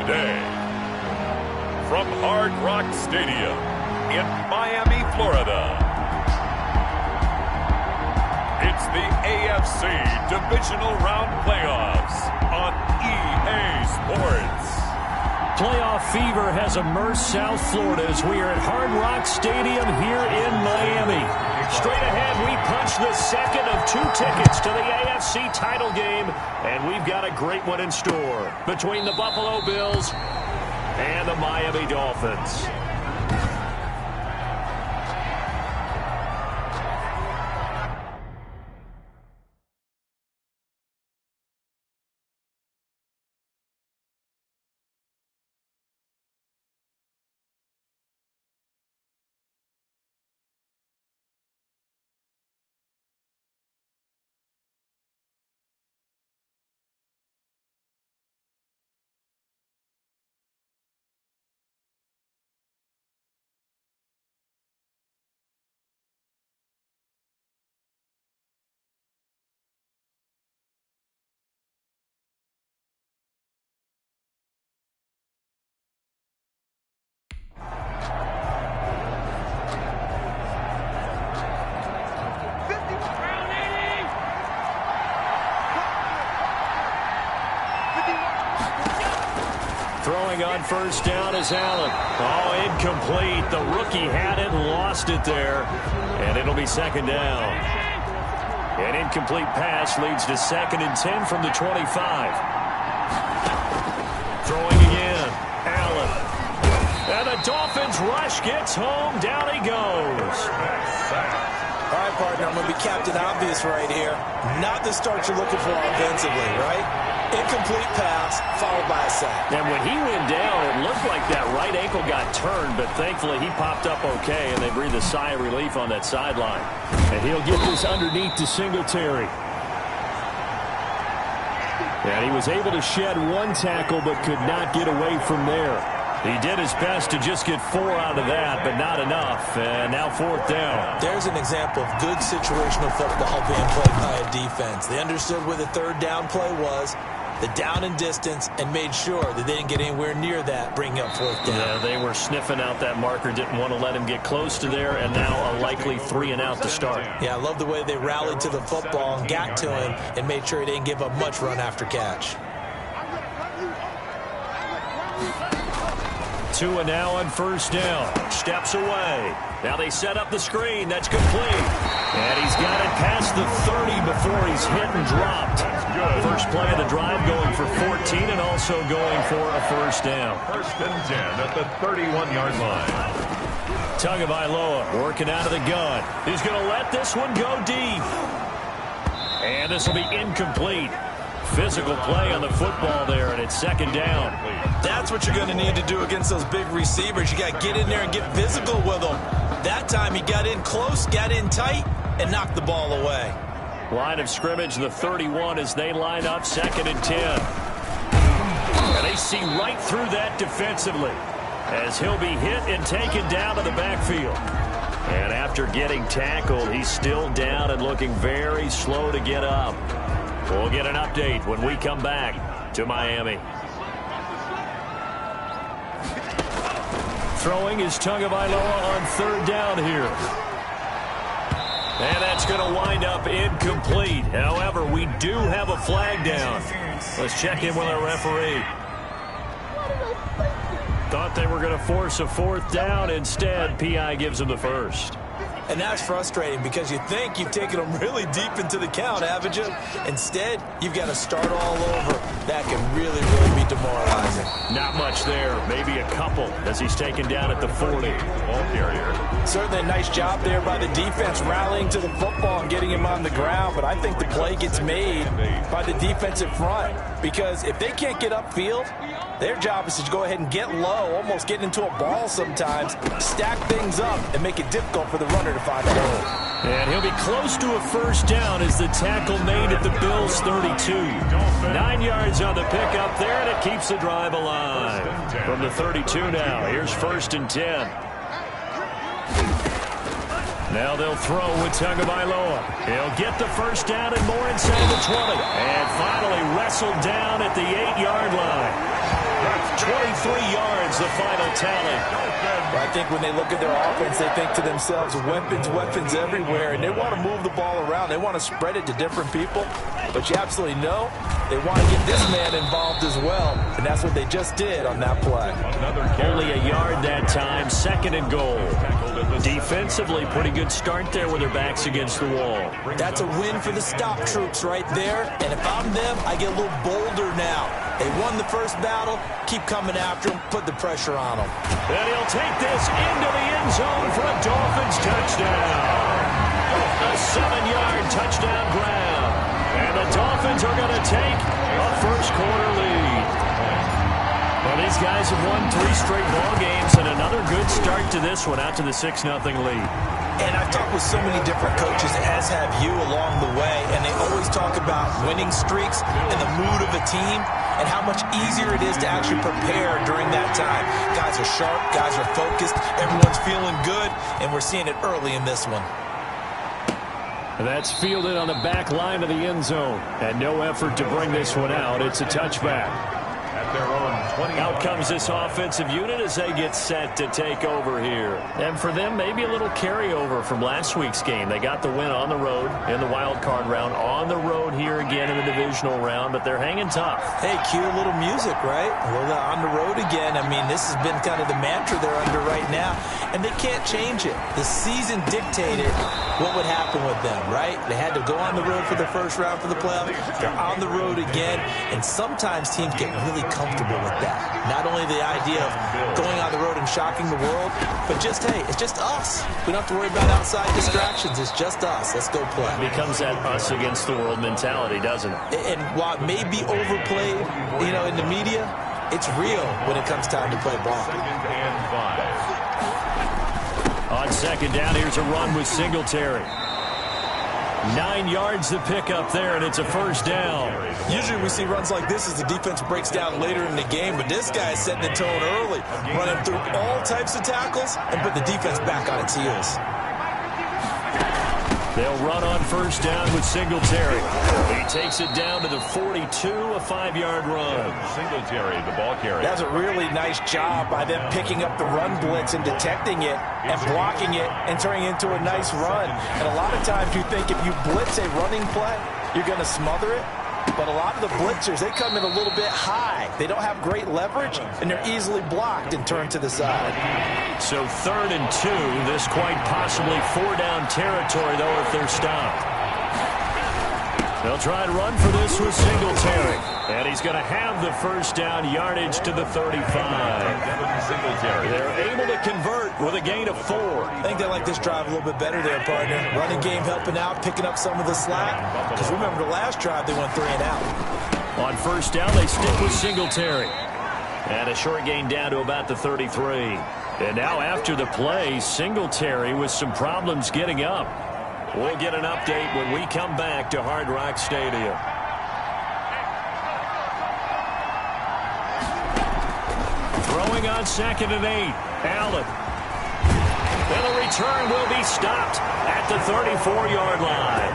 today. From Hard Rock Stadium in Miami, Florida, it's the AFC Divisional Round Playoffs on EA Sports. Playoff fever has immersed South Florida as we are at Hard Rock Stadium here in Miami. Straight ahead, we punch the second of 2 tickets to the AFC title game, and we've got a great one in store between the Buffalo Bills and the Miami Dolphins. Throwing on first down is Allen. Oh, incomplete. The rookie had it and lost it there. And it'll be second down. An incomplete pass leads to 2nd and 10 from the 25. Throwing again. Allen. And the Dolphins rush gets home. Down he goes. All right, partner, I'm going to be Captain Obvious right here. Not the start you're looking for offensively, right? Incomplete pass, followed by a sack. And when he went down, it looked like that right ankle got turned, but thankfully he popped up okay, and they breathed a sigh of relief on that sideline. And he'll get this underneath to Singletary. And he was able to shed 1 tackle, but could not get away from there. He did his best to just get 4 out of that, but not enough. And now 4th down. There's an example of good situational football being played by a defense. They understood where the 3rd down play was, the down and distance, and made sure that they didn't get anywhere near that, bringing up 4th down. Yeah, they were sniffing out that marker, didn't want to let him get close to there, and now a likely 3 and out to start. Yeah, I love the way they rallied to the football and got to him and made sure he didn't give up much run after catch. 2 and now on first down. Steps away. Now they set up the screen. That's complete. And he's got it past the 30 before he's hit and dropped. First play of the drive going for 14 and also going for a first down. 1st and 10 at the 31-yard line. Tagovailoa working out of the gun. He's going to let this one go deep. And this will be incomplete. Physical play on the football there, and it's 2nd down. That's what you're going to need to do against those big receivers. You got to get in there and get physical with them. That time he got in close, got in tight, and knocked the ball away. Line of scrimmage, the 31 as they line up, 2nd and 10. And they see right through that defensively as he'll be hit and taken down to the backfield. And after getting tackled, he's still down and looking very slow to get up. We'll get an update when we come back to Miami. Throwing is Tagovailoa on 3rd down here. And that's going to wind up incomplete. However, we do have a flag down. Let's check in with our referee. Thought they were going to force a 4th down. Instead, PI gives them the first. And that's frustrating because you think you've taken them really deep into the count, haven't you? Instead, you've got to start all over. That can really, really be demoralizing. Not much there. Maybe a couple as he's taken down at the 40. Ball carrier. Certainly a nice job there by the defense rallying to the football and getting him on the ground. But I think the play gets made by the defensive front because if they can't get upfield, their job is to go ahead and get low, almost get into a ball sometimes, stack things up, and make it difficult for the runner to find a hole. And he'll be close to a first down as the tackle made at the Bills' 32. 9 yards on the pickup there, and it keeps the drive alive. From the 32 now, here's 1st and 10. Now they'll throw with Tagovailoa. He'll get the first down and more inside the 20. And finally wrestled down at the 8-yard line. 23 yards, the final tally. I think when they look at their offense, they think to themselves, weapons, weapons everywhere, and they want to move the ball around. They want to spread it to different people, but you absolutely know they want to get this man involved as well, and that's what they just did on that play. Only a yard that time, 2nd and goal. Defensively, pretty good start there with their backs against the wall. That's a win for the stop troops right there, and if I'm them, I get a little bolder now. They won the first battle, keep coming after them, put the pressure on them. And he'll take this into the end zone for a Dolphins touchdown. A 7-yard touchdown grab. And the Dolphins are going to take a first-quarter lead. Well, these guys have won 3 straight ball games, and another good start to this one, out to the 6-0 lead. And I've talked with so many different coaches, as have you, along the way, and they always talk about winning streaks and the mood of a team and how much easier it is to actually prepare during that time. Guys are sharp, guys are focused, everyone's feeling good, and we're seeing it early in this one. That's fielded on the back line of the end zone, and no effort to bring this one out. It's a touchback. At their own 20. Out comes this offensive unit as they get set to take over here. And for them, maybe a little carryover from last week's game. They got the win on the road in the wild card round, on the road here again in the divisional round, but they're hanging tough. Hey, cue a little music, right? Well, on the road again. I mean, this has been kind of the mantra they're under right now, and they can't change it. The season dictated what would happen with them, right? They had to go on the road for the first round for the playoffs. They're on the road again, and sometimes teams get really comfortable with that. Not only the idea of going on the road and shocking the world, but just, hey, it's just us. We don't have to worry about outside distractions. It's just us. Let's go play. It becomes that us against the world mentality, doesn't it? And while it may be overplayed, you know, in the media, it's real when it comes time to play ball. 2nd and 5. On 2nd down, here's a run with Singletary. 9 yards to pick up there, and it's a first down. Usually we see runs like this as the defense breaks down later in the game, but this guy is setting the tone early, running through all types of tackles and put the defense back on its heels. They'll run on first down with Singletary. He takes it down to the 42, a 5-yard run. Singletary, the ball carrier. That's a really nice job by them picking up the run blitz and detecting it and blocking it and turning it into a nice run. And a lot of times you think if you blitz a running play, you're going to smother it. But a lot of the blitzers, they come in a little bit high. They don't have great leverage, and they're easily blocked and turned to the side. So 3rd and 2, this quite possibly 4-down territory, though, if they're stopped. They'll try and run for this with Singletary. And he's going to have the first down, yardage to the 35. They're able to convert with a gain of 4. I think they like this drive a little bit better there, partner. Running game helping out, picking up some of the slack. Because remember, the last drive, they went 3 and out. On first down, they stick with Singletary. And a short gain down to about the 33. And now after the play, Singletary with some problems getting up. We'll get an update when we come back to Hard Rock Stadium. Throwing on 2nd and 8. Allen. And the return will be stopped at the 34-yard line.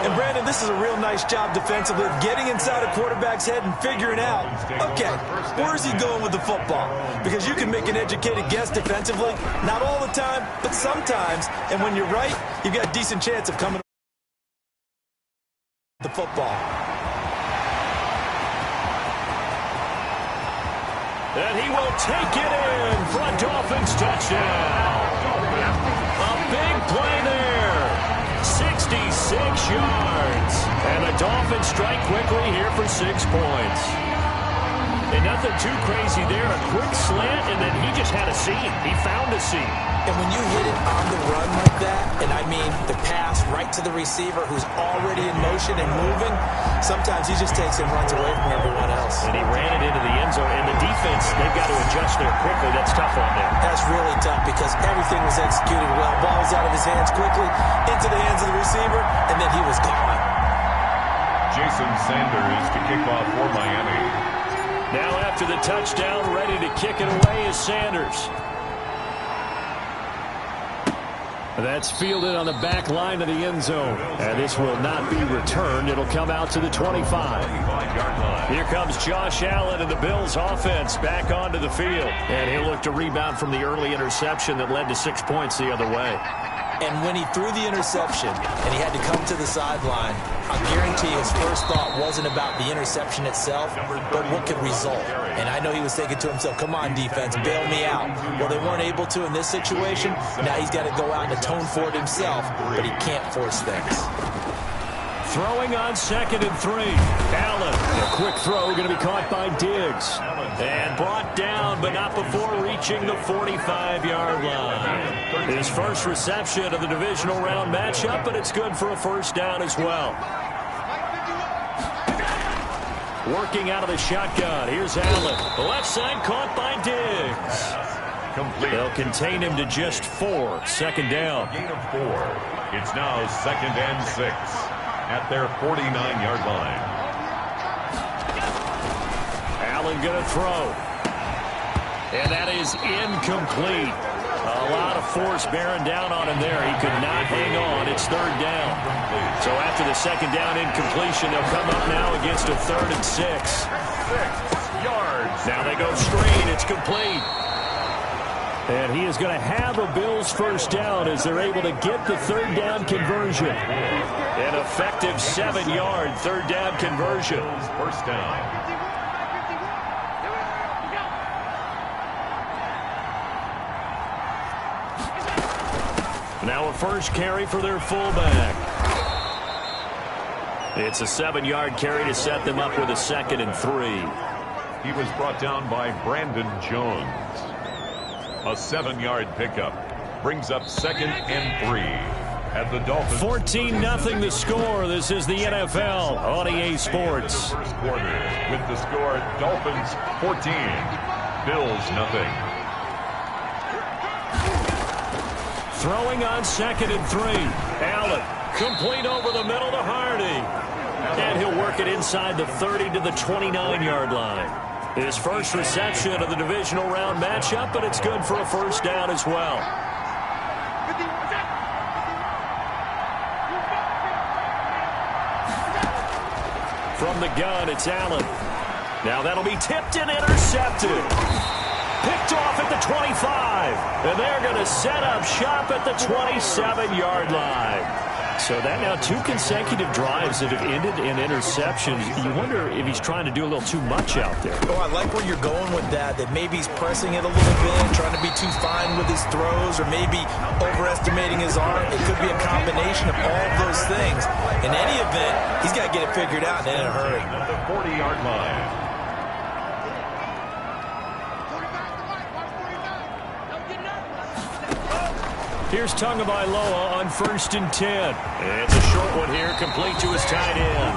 And Brandon, this is a real nice job defensively of getting inside a quarterback's head and figuring out, okay, where's he going with the football? Because you can make an educated guess defensively, not all the time, but sometimes. And when you're right, you've got a decent chance of coming the football. And he will take it in for a Dolphins touchdown. A big play there. 66 yards. And the Dolphins strike quickly here for 6 points. And nothing too crazy there. A quick slant, and then he just had a seam. He found a seam. And when you hit it on the run like that, and I mean the pass right to the receiver who's already in motion and moving, sometimes he just takes and runs away from everyone else. And he ran it into the end zone. And the defense, they've got to adjust there quickly. That's tough on them. That's really tough because everything was executed well. Ball was out of his hands quickly, into the hands of the receiver, and then he was gone. Jason Sanders to kick off for Miami. Now after the touchdown, ready to kick it away is Sanders. That's fielded on the back line of the end zone. And this will not be returned. It'll come out to the 25. Here comes Josh Allen and the Bills offense back onto the field. And he'll look to rebound from the early interception that led to 6 points the other way. And when he threw the interception and he had to come to the sideline, I guarantee his first thought wasn't about the interception itself, but what could result. And I know he was thinking to himself, come on, defense, bail me out. Well, they weren't able to in this situation. Now he's got to go out and atone for it himself, but he can't force things. Throwing on 2nd and 3. Allen, a quick throw, going to be caught by Diggs. And brought down, but not before reaching the 45-yard line. His first reception of the divisional round matchup, but it's good for a first down as well. Working out of the shotgun. Here's Allen. The left side caught by Diggs. Complete. They'll contain him to just 4. 2nd down. Gain of 4. It's now 2nd and 6 at their 49-yard line. Allen going to throw. And that is incomplete. A lot of force bearing down on him there. He could not hang on. It's 3rd down. So after the 2nd down incompletion, they'll come up now against a 3rd and 6. 6 yards. Now they go screen. It's complete. And he is going to have a Bills first down as they're able to get the 3rd down conversion. An effective 7-yard 3rd down conversion. First down. Now a first carry for their fullback. It's a 7-yard carry to set them up with a 2nd and 3. He was brought down by Brandon Jones. A 7-yard pickup brings up 2nd and 3 at the Dolphins. 14-0 the score. This is the NFL on EA Sports. First quarter with the score Dolphins 14, Bills nothing. Throwing on 2nd and 3. Allen complete over the middle to Hardy. And he'll work it inside the 30 to the 29-yard line. His first reception of the divisional round matchup, but it's good for a first down as well. From the gun, it's Allen. Now that'll be tipped and intercepted. Picked off at the 25. And they're going to set up shop at the 27-yard line. So that now 2 consecutive drives that have ended in interceptions. You wonder if he's trying to do a little too much out there. Oh, I like where you're going with that maybe he's pressing it a little bit, trying to be too fine with his throws, or maybe overestimating his arm. It could be a combination of all of those things. In any event, he's got to get it figured out and in a hurry. At the 40-yard line. Here's Tagovailoa on 1st and 10. It's a short one here, complete to his tight end.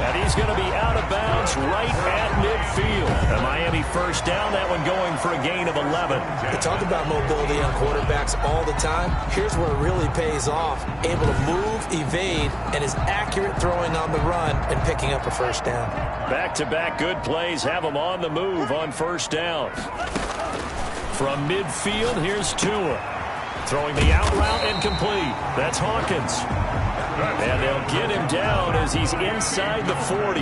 And he's going to be out of bounds right at midfield. A Miami first down, that one going for a gain of 11. We talk about mobility on quarterbacks all the time. Here's where it really pays off. Able to move, evade, and is accurate throwing on the run and picking up a first down. Back-to-back good plays have him on the move on first down. From midfield, here's Tua. Throwing the out route incomplete. That's Hawkins. And they'll get him down as he's inside the 40.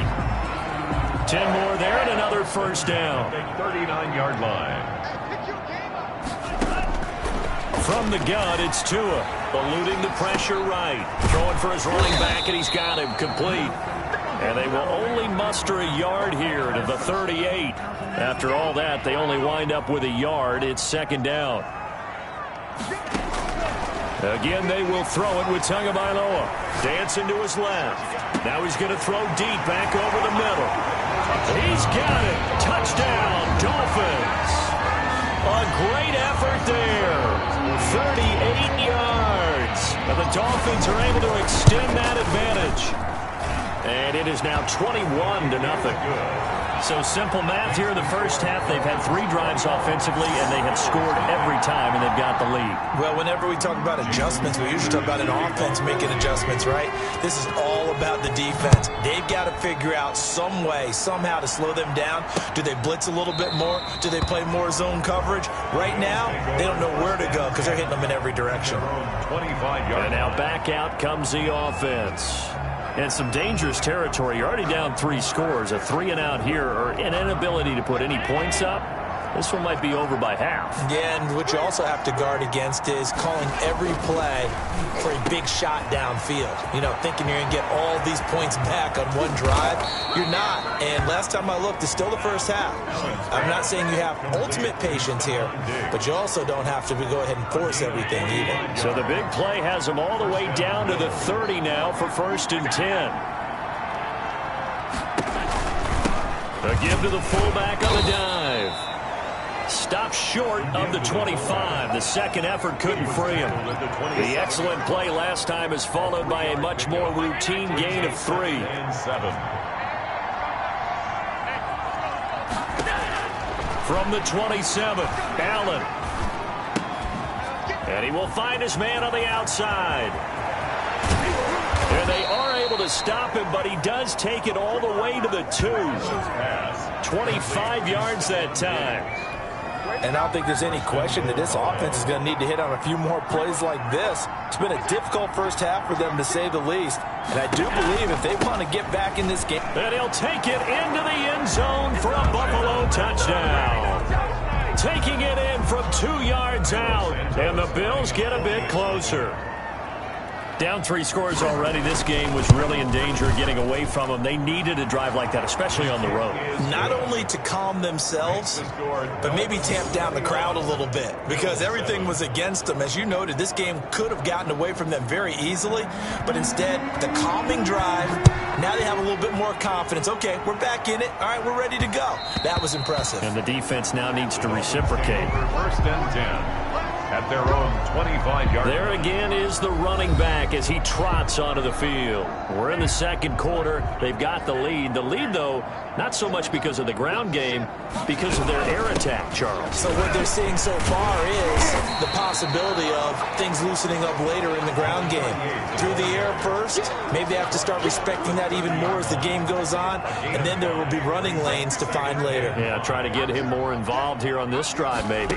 10 more there and another first down. 39-yard line. From the gun, it's Tua. Eluding the pressure right. Throwing for his running back, and he's got him complete. And they will only muster a yard here to the 38. After all that, they only wind up with a yard. It's 2nd down. Again, they will throw it with Tagovailoa. Dancing to his left. Now he's going to throw deep back over the middle. He's got it. Touchdown, Dolphins. A great effort there. 38 yards. And the Dolphins are able to extend that advantage. And it is now 21-0. So simple math here in the first half. They've had 3 drives offensively, and they have scored every time, and they've got the lead. Well, whenever we talk about adjustments, we usually talk about an offense making adjustments, right? This is all about the defense. They've got to figure out some way, somehow to slow them down. Do they blitz a little bit more? Do they play more zone coverage? Right now, they don't know where to go because they're hitting them in every direction. And now back out comes the offense. And some dangerous territory. You're already down 3 scores. A 3-and-out here, or an inability to put any points up. This one might be over by half. Yeah, and what you also have to guard against is calling every play for a big shot downfield. You know, thinking you're going to get all these points back on one drive. You're not. And last time I looked, it's still the first half. I'm not saying you have ultimate patience here, but you also don't have to go ahead and force everything either. So the big play has them all the way down to the 30 now for 1st and 10. A give to the fullback on the dive. Stopped short of the 25. The second effort couldn't free him. The excellent play last time is followed by a much more routine gain of 3. From the 27, Allen. And he will find his man on the outside. And they are able to stop him, but he does take it all the way to the 2. 25 yards that time. And I don't think there's any question that this offense is going to need to hit on a few more plays like this. It's been a difficult first half for them, to say the least. And I do believe if they want to get back in this game. And he'll take it into the end zone for a Buffalo touchdown. Taking it in from 2 yards out. And the Bills get a bit closer. Down 3 scores already. This game was really in danger of getting away from them. They needed a drive like that, especially on the road. Not only to calm themselves, but maybe tamp down the crowd a little bit, because everything was against them. As you noted, this game could have gotten away from them very easily, but instead, the calming drive, now they have a little bit more confidence. Okay, we're back in it. All right, we're ready to go. That was impressive. And the defense now needs to reciprocate. 1st and 10. At their own 25-yard. There again is the running back as he trots onto the field. We're in the second quarter. They've got the lead. The lead, though, not so much because of the ground game, because of their air attack, Charles. So what they're seeing so far is the possibility of things loosening up later in the ground game. Through the air first, maybe they have to start respecting that even more as the game goes on, and then there will be running lanes to find later. Yeah, try to get him more involved here on this drive, maybe.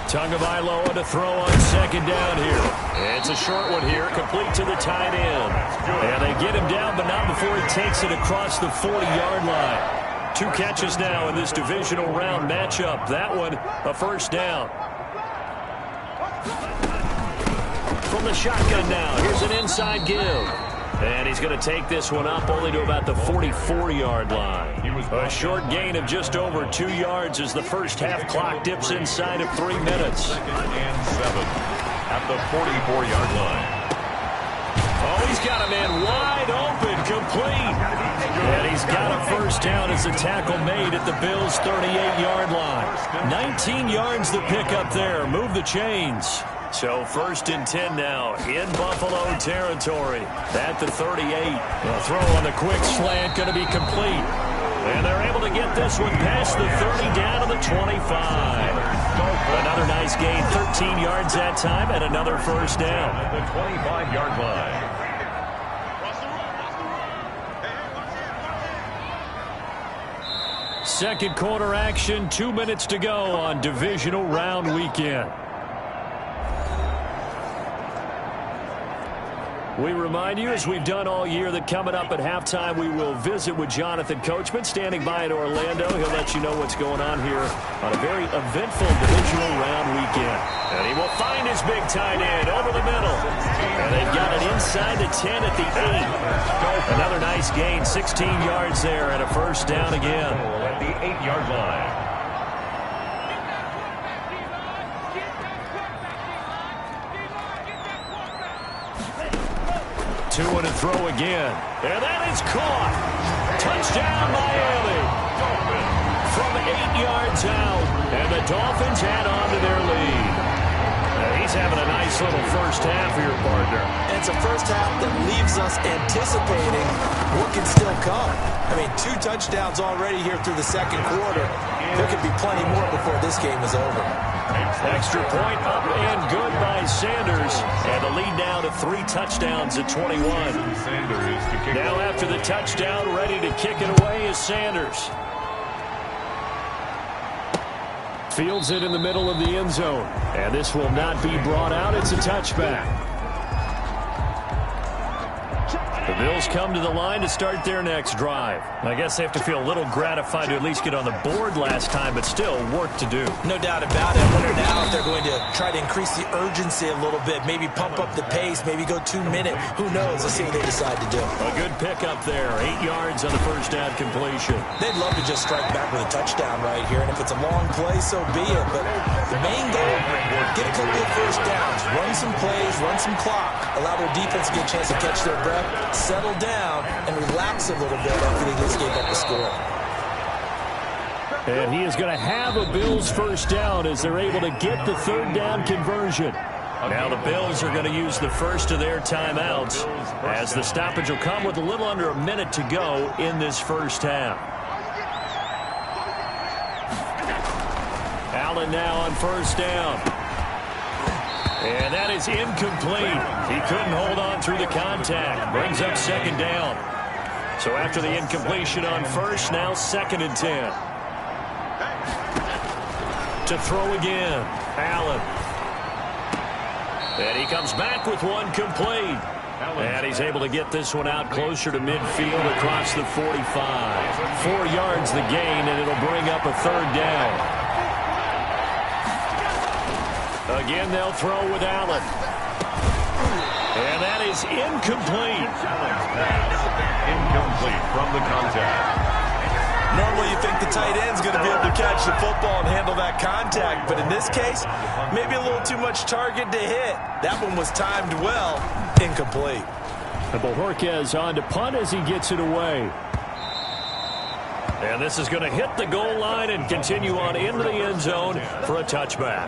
Tagovailoa to throw on 2nd down here. It's a short one here, complete to the tight end. And they get him down, but not before he takes it across the 40-yard line. 2 catches now in this divisional round matchup. That one, a 1st down. From the shotgun now, here's an inside give. And he's going to take this one up only to about the 44-yard line. A short gain of just over 2 yards as the first half clock dips inside of 3 minutes. 2nd and 7 at the 44-yard line. Oh, he's got a man wide open, complete. And he's got a 1st down as the tackle made at the Bills' 38-yard line. 19 yards the pickup there. Move the chains. So 1st and 10 now in Buffalo territory at the 38. The throw on the quick slant going to be complete. And they're able to get this one past the 30 down to the 25. Another nice gain, 13 yards that time, and another 1st down. At the 25-yard line. Second quarter action, 2 minutes to go on divisional round weekend. We remind you, as we've done all year, that coming up at halftime, we will visit with Jonathan Coachman, standing by in Orlando. He'll let you know what's going on here on a very eventful divisional round weekend. And he will find his big tight end over the middle. And they've got it inside the 10 at the 8. Another nice gain, 16 yards there, and a 1st down again. At the 8-yard line. Two and a throw again. And that is caught. Touchdown, Miami. From 8 yards out. And the Dolphins add on to their lead. And he's He's having a nice little first half here, partner. And it's a first half that leaves us anticipating what can still come. I mean, 2 touchdowns already here through the second quarter. There could be plenty more before this game is over. Extra point up and good by Sanders. And the lead now to 3 touchdowns at 21. Now after the touchdown, ready to kick it away is Sanders. Fields it in the middle of the end zone. And this will not be brought out. It's a touchback. The Bills come to the line to start their next drive. I guess they have to feel a little gratified to at least get on the board last time, but still work to do. No doubt about it. I wonder now if they're going to try to increase the urgency a little bit, maybe pump up the pace, maybe go 2-minute. Who knows? Let's see what they decide to do. A good pickup there. 8 yards on the first down completion. They'd love to just strike back with a touchdown right here, and if it's a long play, so be it. But the main goal, get a couple of first downs, run some plays, run some clock, allow their defense to get a chance to catch their breath, settle down, and relax a little bit after they just gave up the score. And he is going to have a Bills first down as they're able to get the third down conversion. Now the Bills are going to use the first of their timeouts as the stoppage will come with a little under a minute to go in this first half. Allen now on first down. And that is incomplete. He couldn't hold on through the contact. Brings up second down. So after the incompletion on first, now 2nd and 10. To throw again, Allen. And he comes back with one complete. And he's able to get this one out closer to midfield across the 45. 4 yards the gain, and it'll bring up a third down. Again, they'll throw with Allen. And that is incomplete. Incomplete from the contact. Normally you think the tight end's going to be able to catch the football and handle that contact, but in this case, maybe a little too much target to hit. That one was timed well. Incomplete. Bojorquez on to punt as he gets it away. And this is going to hit the goal line and continue on into the end zone for a touchback.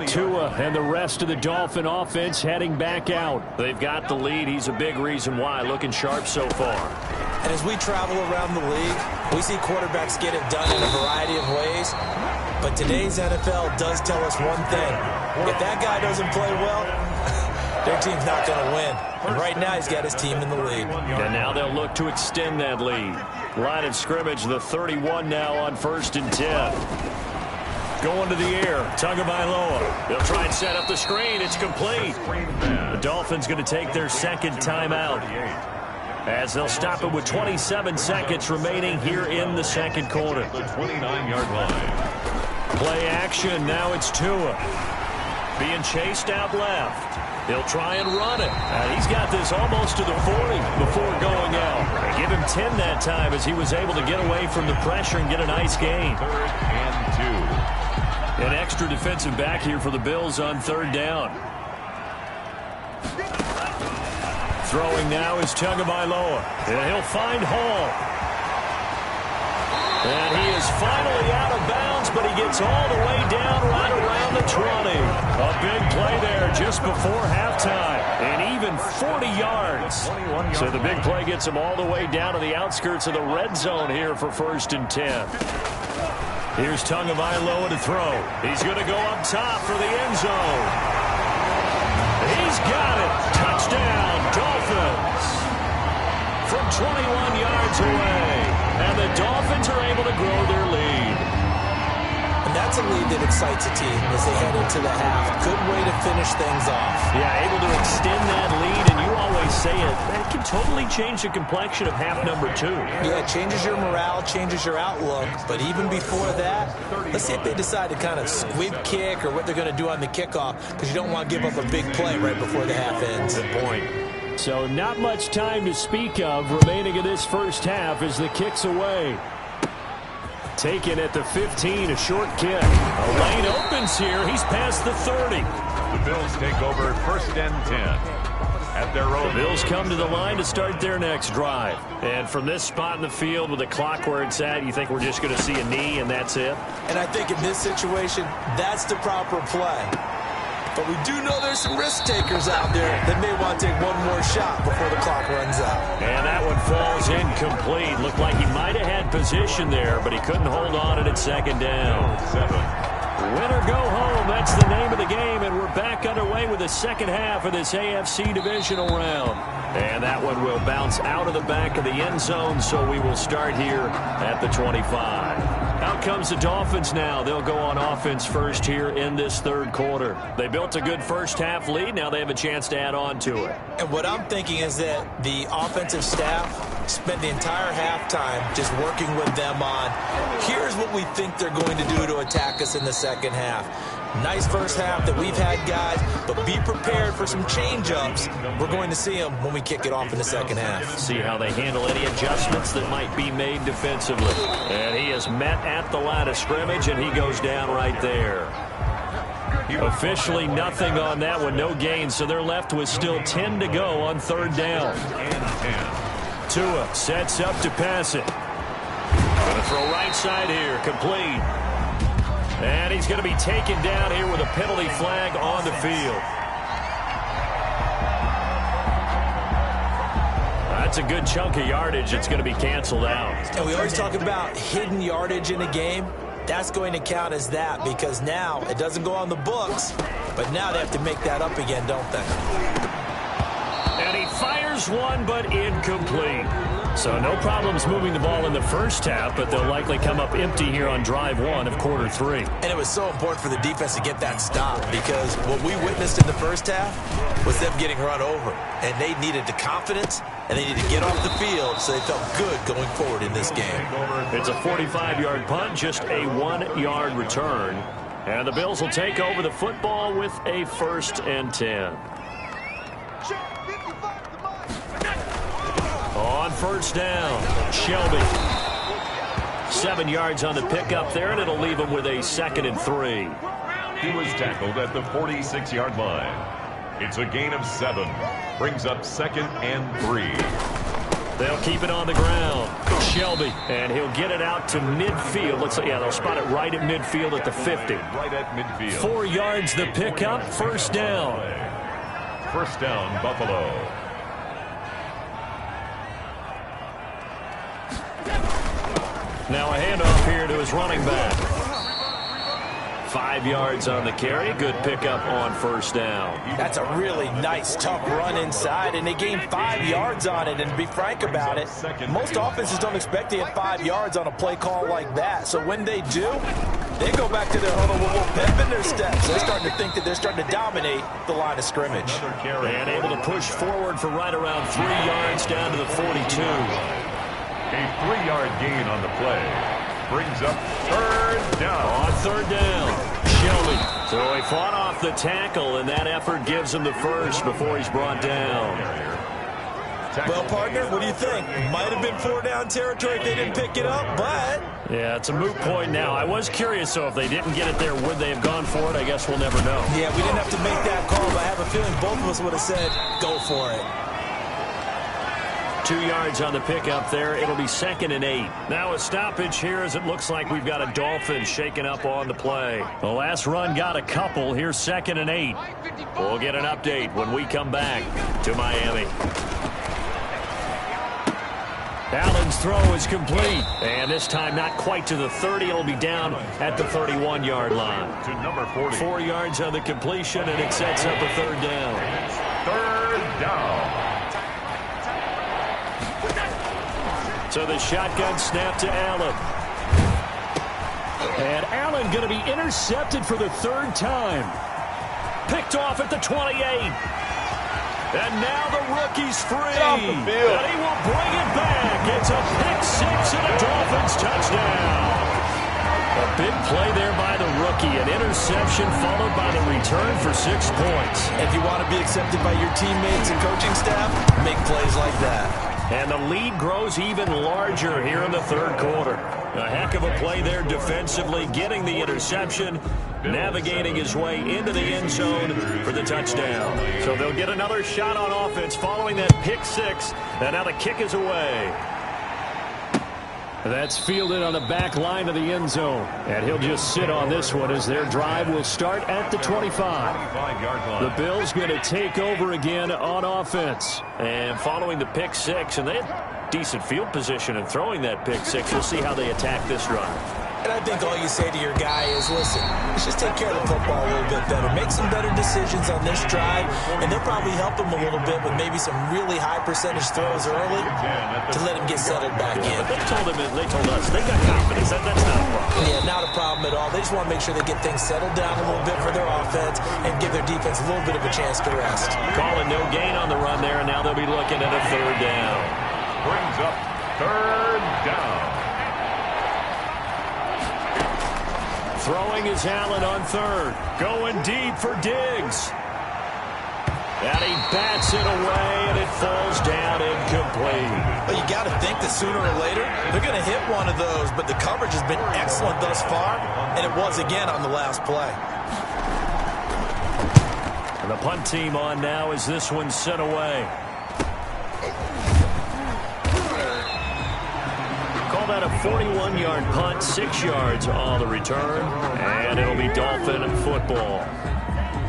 Tua and the rest of the Dolphin offense heading back out. They've got the lead. He's a big reason why. Looking sharp so far. And as we travel around the league, we see quarterbacks get it done in a variety of ways. But today's NFL does tell us one thing. If that guy doesn't play well, their team's not going to win. And right now, he's got his team in the lead. And now they'll look to extend that lead. Line of scrimmage, the 31 now on 1st and 10. Going to the air, Tagovailoa. They'll try and set up the screen. It's complete. The Dolphins going to take their second timeout as they'll stop it with 27 seconds remaining here in the second quarter. The 29-yard line. Play action. Now it's Tua. Being chased out left. He'll try and run it. He's got this almost to the 40 before going out. They give him 10 that time as he was able to get away from the pressure and get a nice gain. 3rd and 2. An extra defensive back here for the Bills on 3rd down. Throwing now is Tagovailoa. And he'll find Hall. And he is finally out of bounds, but he gets all the way down right around the 20. A big play there just before halftime. And even 40 yards. So the big play gets him all the way down to the outskirts of the red zone here for 1st and 10. Here's Tagovailoa to throw. He's going to go up top for the end zone. He's got it. Touchdown, Dolphins. From 21 yards away. And the Dolphins are able to grow their lead. And that's a lead that excites a team as they head into the half. Good way to finish things off. Yeah, able to extend that lead, and you always say it, that can totally change the complexion of half number 2. Yeah, it changes your morale, changes your outlook. But even before that, let's see if they decide to kind of squib kick or what they're going to do on the kickoff, because you don't want to give up a big play right before the half ends. Good point. So not much time to speak of remaining in this first half as the kick's away. Taken at the 15, a short kick. A lane opens here. He's past the 30. The Bills take over 1st and 10. At their own. The Bills come to the line to start their next drive. And from this spot in the field with the clock where it's at, you think we're just going to see a knee and that's it? And I think in this situation, that's the proper play. But we do know there's some risk takers out there that may want to take one more shot before the clock runs out. And that one falls incomplete. Looked like he might have had position there, but he couldn't hold on at second down. Win or go home, that's the name of the game, and we're back underway with the second half of this AFC divisional round. And that one will bounce out of the back of the end zone, so we will start here at the 25. Out comes the Dolphins now. They'll go on offense first here in this third quarter. They built a good first half lead. Now they have a chance to add on to it. And what I'm thinking is that the offensive staff spent the entire halftime just working with them on, here's what we think they're going to do to attack us in the second half. Nice first half that we've had, guys, but be prepared for some change-ups. We're going to see them when we kick it off in the second half. See how they handle any adjustments that might be made defensively. And he is met at the line of scrimmage, and he goes down right there. Officially nothing on that one, no gain, so they're left with still 10 to go on third down. Tua sets up to pass it. Going to throw right side here, complete. And he's going to be taken down here with a penalty flag on the field. That's a good chunk of yardage. It's going to be canceled out. And we always talk about hidden yardage in a game. That's going to count as that because now it doesn't go on the books, but now they have to make that up again, don't they? And he fires one, but incomplete. So no problems moving the ball in the first half, but they'll likely come up empty here on drive one of quarter three. And it was so important for the defense to get that stop because what we witnessed in the first half was them getting run over. And they needed the confidence, and they needed to get off the field so they felt good going forward in this game. It's a 45-yard punt, just a 1-yard return. And the Bills will take over the football with a 1st and 10. On first down, Shelby. 7 yards on the pickup there, and it'll leave him with a 2nd and 3. He was tackled at the 46-yard line. It's a gain of 7. Brings up 2nd and 3. They'll keep it on the ground. Shelby, and he'll get it out to midfield. Looks like, yeah, they'll spot it right at midfield at the 50. Right at midfield. 4 yards the pickup, 1st down. 1st down, Buffalo. Now a handoff here to his running back. 5 yards on the carry. Good pickup on 1st down. That's a really nice, tough run inside, and they gained 5 yards on it. And to be frank about it, most offenses don't expect to get 5 yards on a play call like that. So when they do, they go back to their huddle with a little pep in their steps. They're starting to think that they're starting to dominate the line of scrimmage. And able to push forward for right around 3 yards down to the 42. A 3-yard gain on the play. Brings up 3rd down. On 3rd down, Shelby. So he fought off the tackle, and that effort gives him the 1st before he's brought down. Well, partner, what do you think? Might have been 4-down territory if they didn't pick it up, but... Yeah, it's a moot point now. I was curious, so if they didn't get it there, would they have gone for it? I guess we'll never know. Yeah, we didn't have to make that call, but I have a feeling both of us would have said, go for it. 2 yards on the pickup there. It'll be 2nd and 8. Now a stoppage here as it looks like we've got a Dolphin shaking up on the play. The last run got a couple. Here's 2nd and 8. We'll get an update when we come back to Miami. Allen's throw is complete. And this time not quite to the 30. It'll be down at the 31-yard line. To number 40. 4 yards on the completion, and it sets up a 3rd down. 3rd down. So the shotgun snap to Allen. And Allen going to be intercepted for the 3rd time. Picked off at the 28. And now the rookie's free. And he will bring it back. It's a pick-6 and a Dolphins touchdown. A big play there by the rookie. An interception followed by the return for 6 points. If you want to be accepted by your teammates and coaching staff, make plays like that. And the lead grows even larger here in the 3rd quarter. A heck of a play there defensively, getting the interception, navigating his way into the end zone for the touchdown. So they'll get another shot on offense following that pick 6, and now the kick is away. That's fielded on the back line of the end zone. And he'll just sit on this one as their drive will start at the 25. The Bills going to take over again on offense. And following the pick six, and they had decent field position in throwing that pick six. We'll see how they attack this drive. And I think all you say to your guy is, listen, let's just take care of the football a little bit better. Make some better decisions on this drive, and they'll probably help him a little bit with maybe some really high percentage throws early to let him get settled back in. But they told us, they got confidence. That's not a problem. Yeah, not a problem at all. They just want to make sure they get things settled down a little bit for their offense and give their defense a little bit of a chance to rest. Calling no gain on the run there, and now they'll be looking at a third down. Brings up third down. Throwing is Allen on third. Going deep for Diggs. And he bats it away, and it falls down incomplete. But you got to think that sooner or later, they're going to hit one of those, but the coverage has been excellent thus far, and it was again on the last play. And the punt team on now as this one's sent away. Call that a 41-yard punt, 6 yards on the return, and it'll be Dolphin football.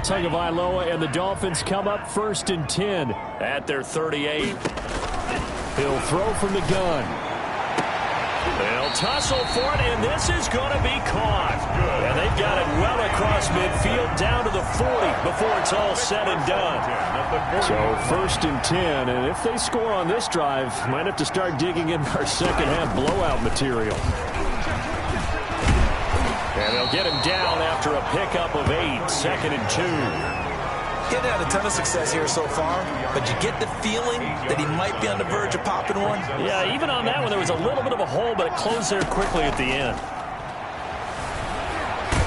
Tagovailoa and the Dolphins come up 1st and 10 at their 38. He'll throw from the gun. They'll tussle for it, and this is going to be caught. And they've got it well across midfield down to the 40 before it's all said and done. So 1st and 10, and if they score on this drive, might have to start digging in our second half blowout material. And they'll get him down after a pickup of 8, 2nd and 2. He hadn't had a ton of success here so far, but you get the feeling that he might be on the verge of popping one. Yeah, even on that one, there was a little bit of a hole, but it closed there quickly at the end.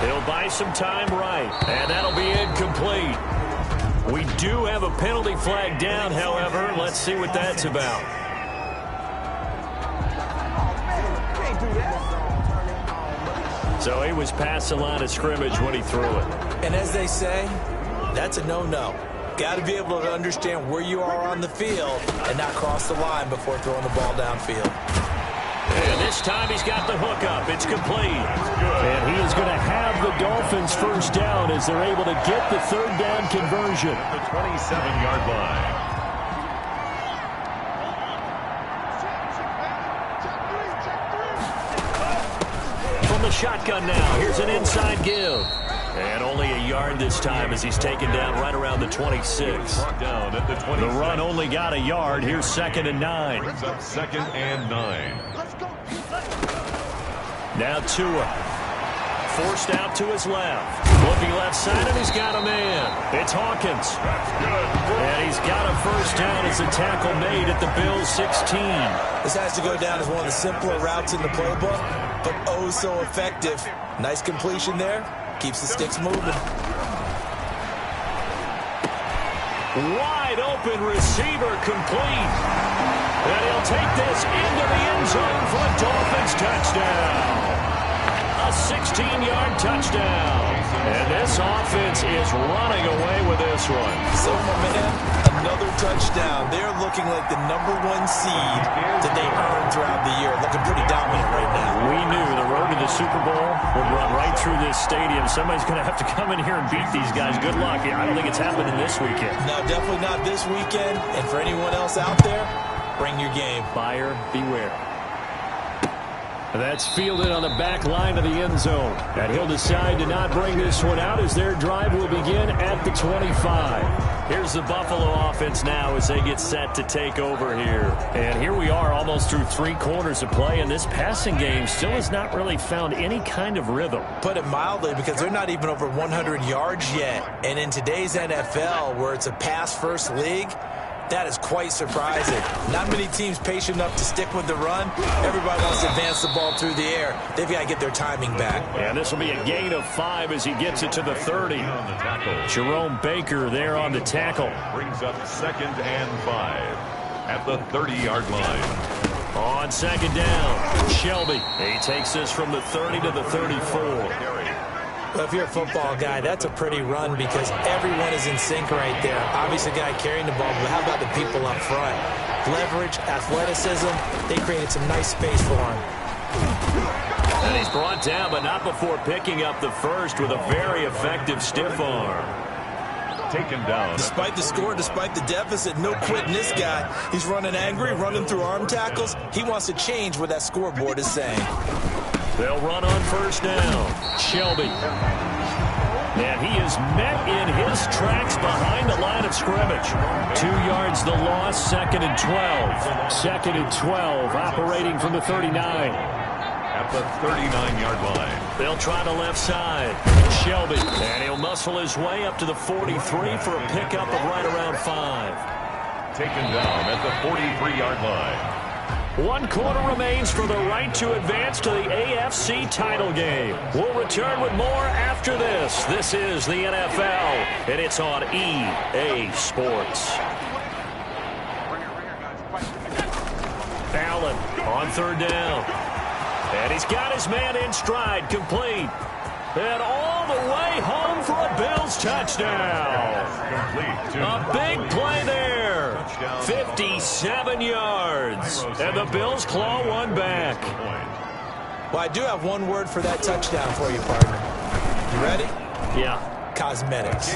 He'll buy some time right, and that'll be incomplete. We do have a penalty flag down, however. Let's see what that's about. So he was past the line of scrimmage when he threw it. And as they say, that's a no-no. Got to be able to understand where you are on the field and not cross the line before throwing the ball downfield. And this time he's got the hook up. It's complete. And he is going to have the Dolphins first down as they're able to get the third down conversion. The 27-yard line. From the shotgun now, here's an inside give. And only a yard this time as he's taken down right around the 26. The run only got a yard. Here's 2nd and 9. Brings up 2nd and 9. Now Tua. Forced out to his left. Looking left side, and he's got a man. It's Hawkins. And he's got a first down as the tackle made at the Bills' 16. This has to go down as one of the simpler routes in the playbook, but oh so effective. Nice completion there. Keeps the sticks moving. Wide open receiver complete. And he'll take this into the end zone for a Dolphins touchdown. A 16-yard touchdown. And this offense is running away with this one. So, my man, another touchdown. They're looking like the #1 seed that they earned throughout the year. Looking pretty dominant right now. We knew the road to the Super Bowl would run right through this stadium. Somebody's going to have to come in here and beat these guys. Good luck. I don't think it's happening this weekend. No, definitely not this weekend. And for anyone else out there, bring your game. Buyer beware. That's fielded on the back line of the end zone. And he'll decide to not bring this one out as their drive will begin at the 25. Here's the Buffalo offense now as they get set to take over here. And here we are almost through 3 quarters of play, and this passing game still has not really found any kind of rhythm. Put it mildly, because they're not even over 100 yards yet. And in today's NFL, where it's a pass-first league, that is quite surprising. Not many teams patient enough to stick with the run. Everybody wants to advance the ball through the air. They've got to get their timing back. And this will be a gain of 5 as he gets it to the 30. Jerome Baker there on the tackle. Brings up 2nd and 5 at the 30-yard line. On 2nd down, Shelby. He takes this from the 30 to the 34. Well, if you're a football guy, that's a pretty run because everyone is in sync right there. Obviously, the guy carrying the ball, but how about the people up front? Leverage, athleticism, they created some nice space for him. He's brought down, but not before picking up the first with a very effective stiff arm. Taken down. Despite the score, despite the deficit, no quitting this guy. He's running angry, running through arm tackles. He wants to change what that scoreboard is saying. They'll run on first down. Shelby. And he is met in his tracks behind the line of scrimmage. 2 yards the loss, 2nd and 12. 2nd and 12, operating from the 39. At the 39-yard line. They'll try the left side. Shelby. And he'll muscle his way up to the 43 for a pickup of right around 5. Taken down at the 43-yard line. 1 quarter remains for the right to advance to the AFC title game. We'll return with more after this. This is the NFL, and it's on EA Sports. Allen on 3rd down. And he's got his man in stride, complete. And all the way home for a Bills touchdown. A big play there. 57 yards. And the Bills claw one back. Well, I do have one word for that touchdown for you, partner. You ready? Yeah. Cosmetics.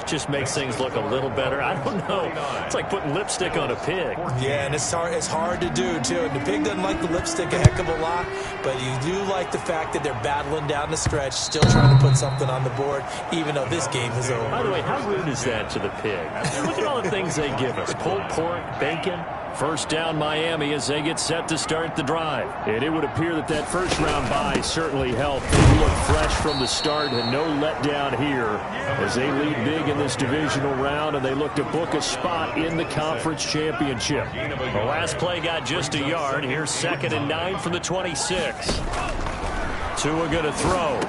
Just makes things look a little better. I don't know. It's like putting lipstick on a pig. Yeah, and it's hard to do, too. And the pig doesn't like the lipstick a heck of a lot, but you do like the fact that they're battling down the stretch, still trying to put something on the board, even though this game is over. By the way, how rude is that to the pig? Look at all the things they give us. Pulled pork, bacon. First down Miami as they get set to start the drive. And it would appear that that first-round bye certainly helped. They look fresh from the start and no letdown here as they lead big in this divisional round and they look to book a spot in the conference championship. The last play got just a yard. Here's 2nd and 9 from the 26. Tua going to throw.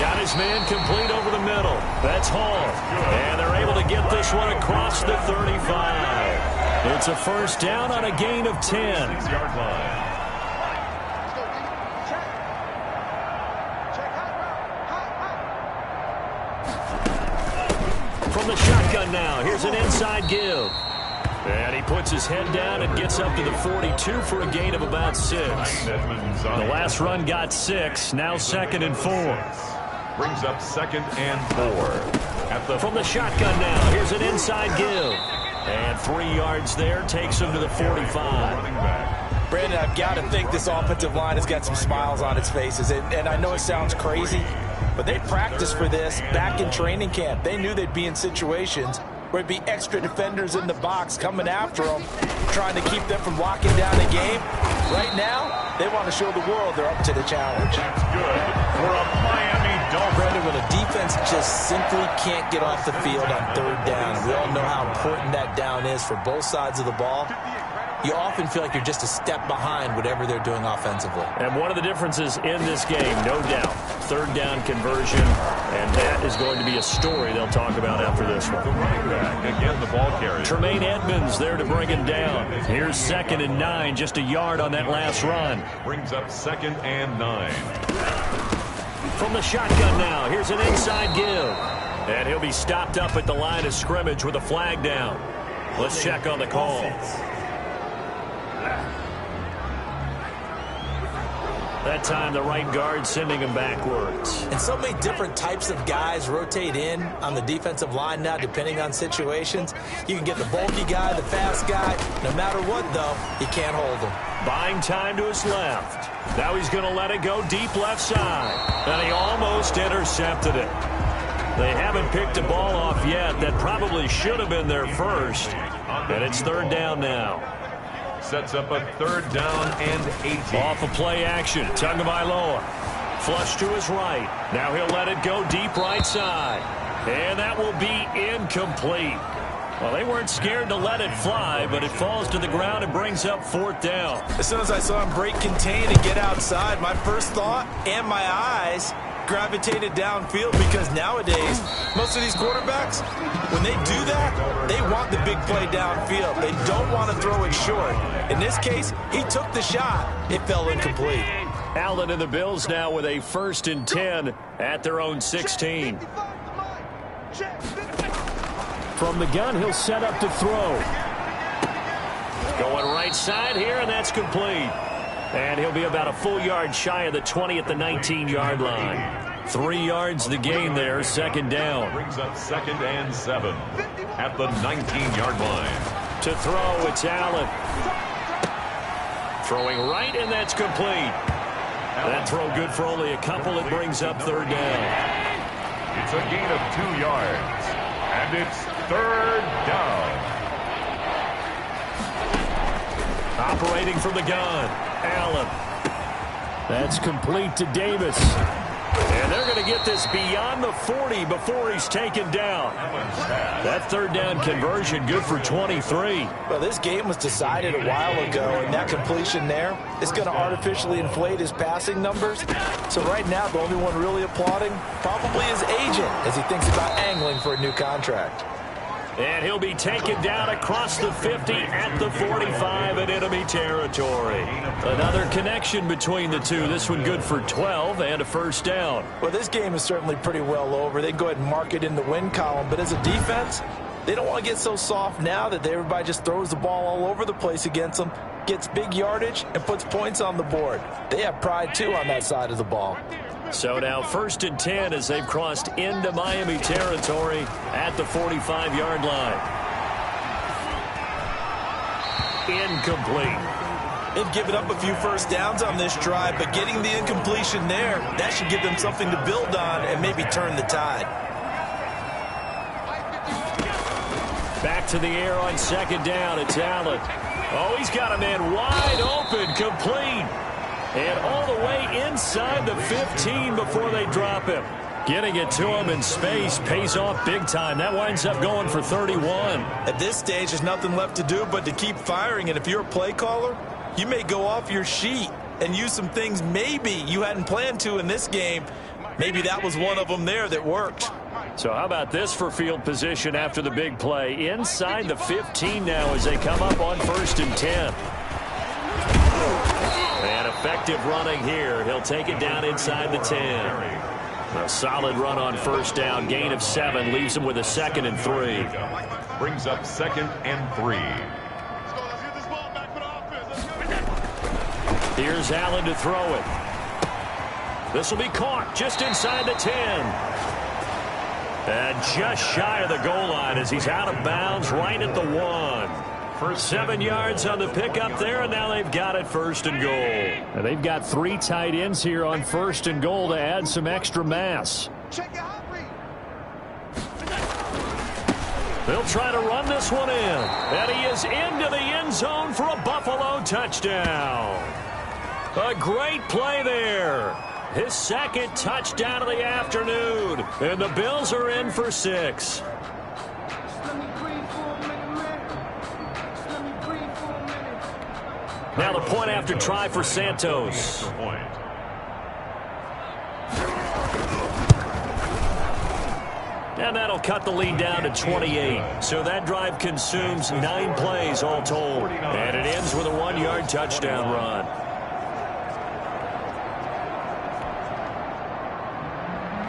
Got his man complete over the middle. That's Hall. And they're able to get this one across the 35. It's a first down on a gain of 10. 6-yard line. From the shotgun now, here's an inside give. And he puts his head down and gets up to the 42 for a gain of about 6. The last run got 6, now 2nd and 4. Brings up 2nd and 4. From the shotgun now, here's an inside give. And 3 yards there, takes him to the 45. Brandon, I've got to think this offensive line has got some smiles on its faces. And I know it sounds crazy, but they practiced for this back in training camp. They knew they'd be in situations where it'd be extra defenders in the box coming after them, trying to keep them from locking down the game. Right now, they want to show the world they're up to the challenge. That's good for a Miami Dolphins. Brandon, when a defense just simply can't get off the field on 3rd down, we all know how important that down is for both sides of the ball. You often feel like you're just a step behind whatever they're doing offensively. And one of the differences in this game, no doubt, 3rd down conversion, and that is going to be a story they'll talk about after this one. The running back, again the ball carrier. Tremaine Edmonds there to bring him down. Here's 2nd and 9, just a yard on that last run. Brings up 2nd and 9. From the shotgun now, here's an inside give. And he'll be stopped up at the line of scrimmage with a flag down. Let's check on the call. That time, the right guard sending him backwards. And so many different types of guys rotate in on the defensive line now, depending on situations. You can get the bulky guy, the fast guy. No matter what, though, you can't hold him. Buying time to his left. Now he's going to let it go deep left side. And he almost intercepted it. They haven't picked a ball off yet. That probably should have been their first. And it's 3rd down now. Sets up a 3rd down and 18. Off of play action. Tagovailoa. Flush to his right. Now he'll let it go deep right side. And that will be incomplete. Well, they weren't scared to let it fly, but it falls to the ground and brings up 4th down. As soon as I saw him break contain and get outside, my first thought and my eyes gravitated downfield, because nowadays, most of these quarterbacks, when they do that, they want the big play downfield. They don't want to throw it short. In this case, he took the shot. It fell incomplete. Allen and the Bills now with a 1st and 10 at their own 16. From the gun, he'll set up to throw. Going right side here, and that's complete. And he'll be about a full yard shy of the 20 at the 19-yard line. 3 yards the gain there, second down. Brings up 2nd and 7 at the 19-yard line. To throw, it's Allen. Throwing right, and that's complete. That throw good for only a couple. It brings up 3rd down. It's a gain of 2 yards, and it's 3rd down. Operating from the gun, Allen. That's complete to Davis. And they're going to get this beyond the 40 before he's taken down. That 3rd down conversion good for 23. Well, this game was decided a while ago, and that completion there is going to artificially inflate his passing numbers. So right now, the only one really applauding probably his agent as he thinks about angling for a new contract. And he'll be taken down across the 50 at the 45 in enemy territory. Another connection between the two. This one good for 12 and a 1st down. Well, this game is certainly pretty well over. They can go ahead and mark it in the win column. But as a defense, they don't want to get so soft now that everybody just throws the ball all over the place against them, gets big yardage, and puts points on the board. They have pride, too, on that side of the ball. So now 1st and 10 as they've crossed into Miami territory at the 45-yard line. Incomplete. They've given up a few 1st downs on this drive, but getting the incompletion there, that should give them something to build on and maybe turn the tide. Back to the air on 2nd down. It's Allen. Oh, he's got a man wide open, complete. And all the way inside the 15 before they drop him. Getting it to him in space pays off big time. That winds up going for 31. At this stage, there's nothing left to do but to keep firing. And if you're a play caller, you may go off your sheet and use some things maybe you hadn't planned to in this game. Maybe that was one of them there that worked. So how about this for field position after the big play? Inside the 15 now as they come up on 1st and 10. And effective running here. He'll take it down inside the 10. A solid run on 1st down. Gain of 7 leaves him with a 2nd and 3. Brings up 2nd and 3. Here's Allen to throw it. This will be caught just inside the 10. And just shy of the goal line as he's out of bounds right at the 1. 7 yards on the pickup there, and now they've got it 1st and goal. And they've got 3 tight ends here on 1st and goal to add some extra mass. They'll try to run this one in. And he is into the end zone for a Buffalo touchdown. A great play there. His 2nd touchdown of the afternoon. And the Bills are in for 6. Now the point after try for Santos. And that'll cut the lead down to 28. So that drive consumes 9 plays all told. And it ends with a 1-yard touchdown run.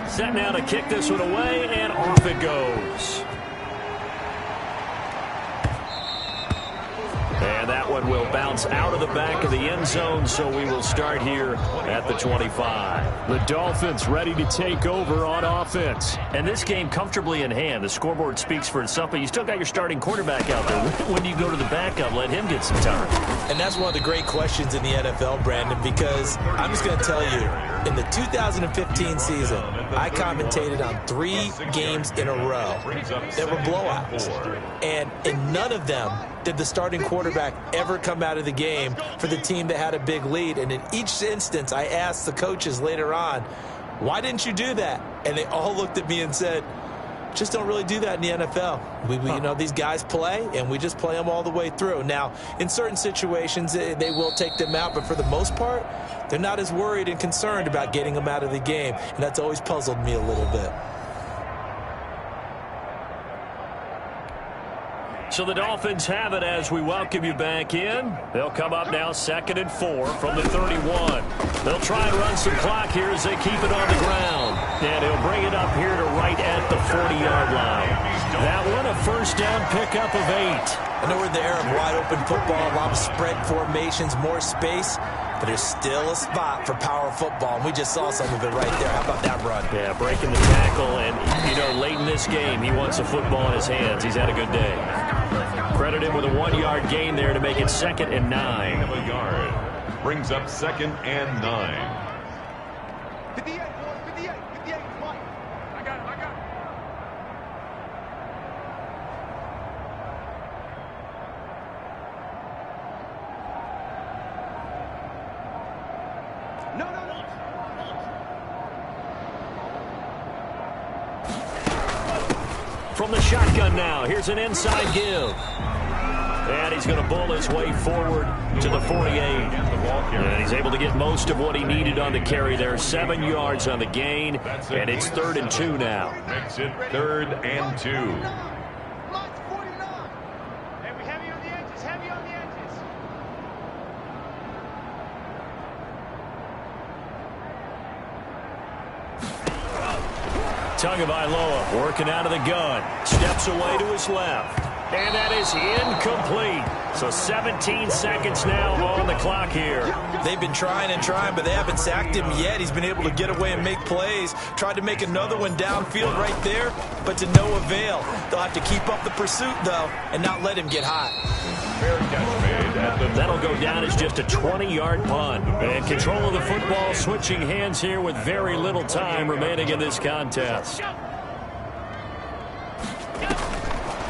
Set now to kick this one away, and off it goes. And that one will bounce out of the back of the end zone, so we will start here at the 25. The Dolphins ready to take over on offense. And this game comfortably in hand. The scoreboard speaks for itself, but you still got your starting quarterback out there. When do you go to the backup, let him get some time? And that's one of the great questions in the NFL, Brandon, because I'm just going to tell you, in the 2015 season, I commentated on 3 games in a row that were blowouts. And in none of them did the starting quarterback ever come out of the game for the team that had a big lead. And in each instance, I asked the coaches later on, why didn't you do that? And they all looked at me and said, just don't really do that in the NFL. You know, these guys play, and we just play them all the way through. Now, in certain situations, they will take them out, but for the most part, they're not as worried and concerned about getting them out of the game, and that's always puzzled me a little bit. So the Dolphins have it as we welcome you back in. They'll come up now 2nd and 4 from the 31. They'll try and run some clock here as they keep it on the ground. And he'll bring it up here to right at the 40-yard line. That one, a 1st down pickup of 8. I know we're in the era of wide-open football, a lot of spread formations, more space. But there's still a spot for power football, and we just saw some of it right there. How about that run? Yeah, breaking the tackle, and, you know, late in this game, he wants the football in his hands. He's had a good day. Credit him with a 1-yard gain there to make it 2nd and 9. Of a yard. Brings up 2nd and 9. 58, boys, 58, 58, Mike. I got him, I got him. No, no, no. From the shotgun now, here's an inside give. And he's going to bull his way forward to the 48. And he's able to get most of what he needed on the carry there. 7 yards on the gain, and it's 3rd and 2 now. Makes it 3rd and 2. Mike's 49. Hey, we heavy on the edges, heavy on the edges. Tagovailoa working out of the gun. Steps away to his left. And that is incomplete. So 17 seconds now on the clock here. They've been trying and trying, but they haven't sacked him yet. He's been able to get away and make plays. Tried to make another one downfield right there, but to no avail. They'll have to keep up the pursuit, though, and not let him get hot. Fair catch made at the... That'll go down as just a 20-yard punt. And control of the football switching hands here with very little time remaining in this contest.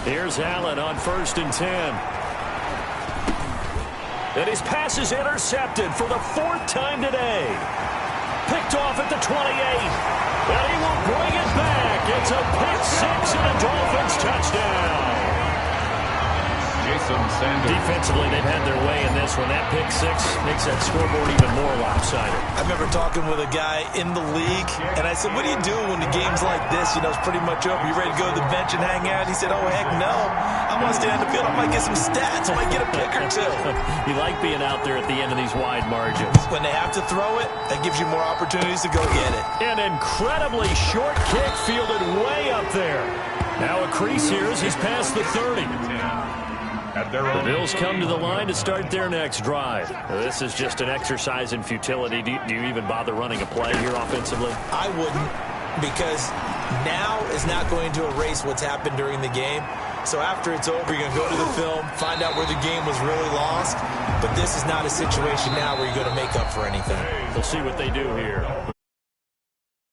Here's Allen on 1st and 10. And his pass is intercepted for the 4th time today. Picked off at the 28. And he will bring it back. It's a pick 6 and a Dolphins touchdown. Jason Sanders. Defensively, they've had their way in this one. That pick 6 makes that scoreboard even more lopsided. I remember talking with a guy in the league, and I said, what do you do when the game's like this? You know, it's pretty much over. You ready to go to the bench and hang out? He said, oh, heck no. I want to stay on the field. I might get some stats. I might get a pick or two. You like being out there at the end of these wide margins. When they have to throw it, that gives you more opportunities to go get it. An incredibly short kick fielded way up there. Now a crease here as he's past the 30. The Bills come to the line to start their next drive. This is just an exercise in futility. Do you even bother running a play here offensively? I wouldn't, because now is not going to erase what's happened during the game. So after it's over, you're going to go to the film, find out where the game was really lost. But this is not a situation now where you're going to make up for anything. We'll see what they do here.